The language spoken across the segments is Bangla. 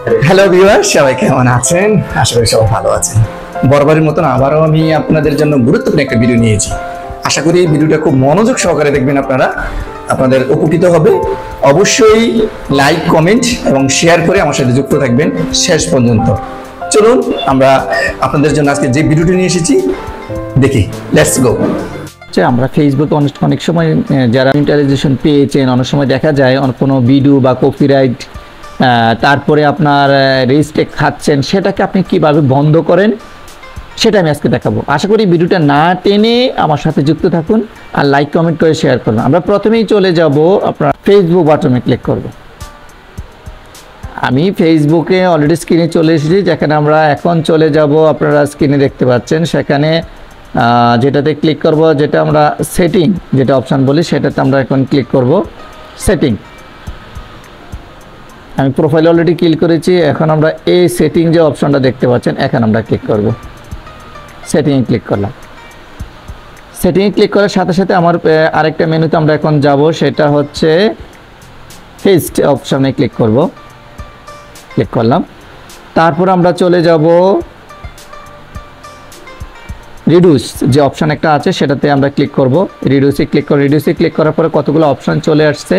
হ্যালো ভিউয়ার, সবাই কেমন আছেন? আশা করি সবাই ভালো আছেন। বরাবরের মতন আবারও আমি আপনাদের জন্য গুরুত্বপূর্ণ একটা ভিডিও নিয়েছি। আশা করি এই ভিডিওটা খুব মনোযোগ সহকারে দেখবেন, আপনাদের উপকৃত হবে। অবশ্যই লাইক, কমেন্ট এবং শেয়ার করে আমার সাথে যুক্ত থাকবেন শেষ পর্যন্ত। চলুন আমরা আপনাদের জন্য আজকে যে ভিডিওটি নিয়ে এসেছি দেখি, লেটস গো। আমরা ফেসবুকে অনেক সময় যারা মনিটাইজেশন পেয়েছেন, অনেক সময় দেখা যায় কোনো ভিডিও বা কপিরাইট, তারপরে আপনার রেজিস্ট্রেক খাচ্ছেন, সেটাকে আপনি কিভাবে বন্ধ করেন সেটা আমি আজকে দেখাবো। আশা করি ভিডিওটা না টেনে আমার সাথে যুক্ত থাকুন আর লাইক কমেন্ট করে শেয়ার করুন। আমরা প্রথমেই চলে যাব আপনার ফেসবুক বাটনে ক্লিক করব। আমি ফেসবুকে অলরেডি স্ক্রিনে চলে এসেছি, যেখানে আমরা এখন চলে যাব, আপনারা স্ক্রিনে দেখতে পাচ্ছেন, সেখানে যেটাতে ক্লিক করব, যেটা আমরা সেটিং যেটা অপশান বলি, সেটাতে আমরা এখন ক্লিক করব সেটিং। আমি প্রোফাইল অলরেডি ক্লিক করেছি, এখন আমরা এই সেটিং যে অপশনটা দেখতে পাচ্ছেন এখানে আমরা ক্লিক করব। সেটিংয়ে ক্লিক করলাম। সেটিংয়ে ক্লিক করার সাথে সাথে আমার আরেকটা মেনুতে আমরা এখন যাব, সেটা হচ্ছে ফিক্সড অপশনে ক্লিক করব। ক্লিক করলাম। তারপর আমরা চলে যাব রিডিউস যে অপশান একটা আছে, সেটাতে আমরা ক্লিক করব। রিডিউসে ক্লিক করব। রিডিউসে ক্লিক করার পরে কতগুলো অপশান চলে আসছে,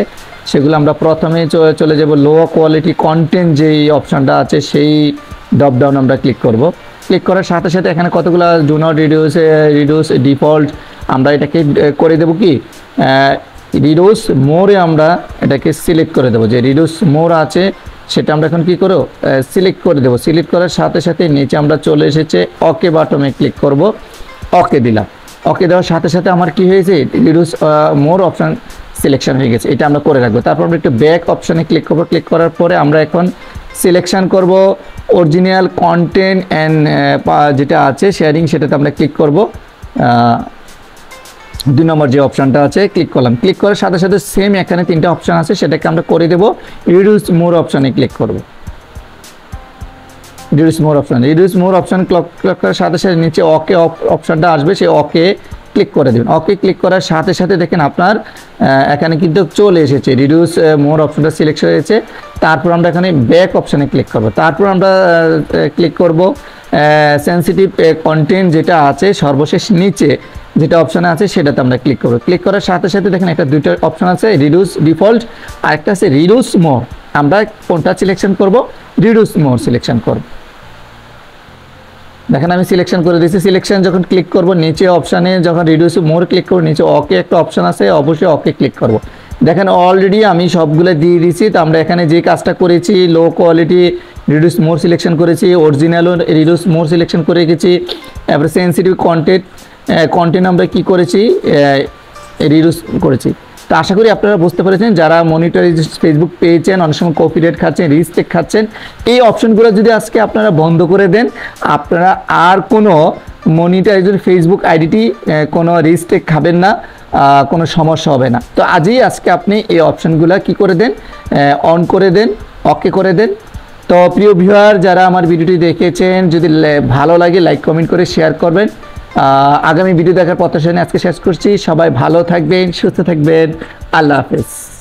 সেগুলো আমরা প্রথমে চলে যাব লো কোয়ালিটি কন্টেন্ট যেই অপশানটা আছে সেই ড্রপ ডাউন আমরা ক্লিক করব। ক্লিক করার সাথে সাথে এখানে কতগুলো ডু নট রিডিউস ডিফল্ট, আমরা এটাকে করে দেব কি রিডিউস মোরে, আমরা এটাকে সিলেক্ট করে দেবো। যে রিডিউস মোর আছে সেটা আমরা এখন কী করব, সিলেক্ট করে দেবো। সিলেক্ট করার সাথে সাথে নিচে আমরা চলে এসেছে ওকে বাটনে ক্লিক করব। ওকে দিলাম। ওকে দেওয়ার সাথে সাথে আমার কি হয়েছে, রিডিউস মোর অপশান সিলেকশন হয়ে গেছে। এটা আমরা করে রাখবো। তারপর আমরা একটু ব্যাক অপশানে ক্লিক করবো। ক্লিক করার পরে আমরা এখন সিলেকশন করব অরিজিনাল কন্টেন্ট অ্যান্ড যেটা আছে শেয়ারিং, সেটাতে আমরা ক্লিক করব। 2 নম্বর যে অপশানটা আছে ক্লিক করলাম। ক্লিক করার সাথে সাথে সেম এখানে 3টা অপশান আছে, সেটাকে আমরা করে দেব রিডিউস মোর অপশানে ক্লিক করব। রিডিউস মোর অপশান ক্লিক করার সাথে সাথে নিচে ওকে অপশানটা আসবে, সেই ওকে ক্লিক করে দেবেন। ওকে ক্লিক করার সাথে সাথে দেখেন আপনার এখানে কিন্তু চলে এসেছে রিডিউস মোর অপশানটা সিলেকশন হয়েছে। তারপর আমরা এখানে ব্যাক অপশানে ক্লিক করব। তারপর আমরা ক্লিক করব সেন্সিটিভ কন্টেন্ট যেটা আছে সর্বশেষ নিচে যেটা অপশানে আছে সেটাতে আমরা ক্লিক করব। ক্লিক করার সাথে সাথে দেখেন একটা 2টা অপশান আছে, রিডিউস ডিফল্ট আর একটা আছে রিডিউস মোর। আমরা কোনটা সিলেকশন করব, রিডিউস মোর সিলেকশন করব। দেখেন আমি সিলেকশন করে দিয়েছি। সিলেকশন যখন ক্লিক করব, নিচে অপশানে যখন রিডিউস মোর ক্লিক করব, নিচে ওকে একটা অপশান আছে, অবশ্যই ওকে ক্লিক করব। দেখেন অলরেডি আমি সবগুলো দিয়ে দিয়েছি। তো আমরা এখানে যে কাজটা করেছি, লো কোয়ালিটি রিডিউস মোর সিলেকশন করেছি, অরিজিনালও রিডিউস মোর সিলেকশন করে গেছি, এবারে সেন্সিটিভ কন্টেন্ট আমরা কি করেছি, রিডিউস করেছি। তো আশা করি আপনারা বুঝতে পেরেছেন। যারা মনিটাইজেশন ফেসবুক পেয়েছেন, অনেক সময় কপিরাইট খাচ্ছেন, রিস্ট্রিক্ট খাচ্ছেন, এই অপশনগুলো যদি আজকে আপনারা বন্ধ করে দেন, আপনারা আর কোনো মনিটাইজেশন ফেসবুক আইডিটি কোনো রিস্ট্রিক্ট খাবেন না, কোনো সমস্যা হবে না। তো আজকে আপনি এই অপশনগুলো কি করে দেন, অন করে দেন, ওকে করে দেন। তো প্রিয় ভিউয়ার, যারা আমার ভিডিওটি দেখেছেন, যদি ভালো লাগে লাইক কমেন্ট করে শেয়ার করবেন। আগামী ভিডিও দেখার প্রত্যাশা নিয়ে আজকে শেষ করছি। সবাই ভালো থাকবেন, সুস্থ থাকবেন। আল্লাহ হাফেজ।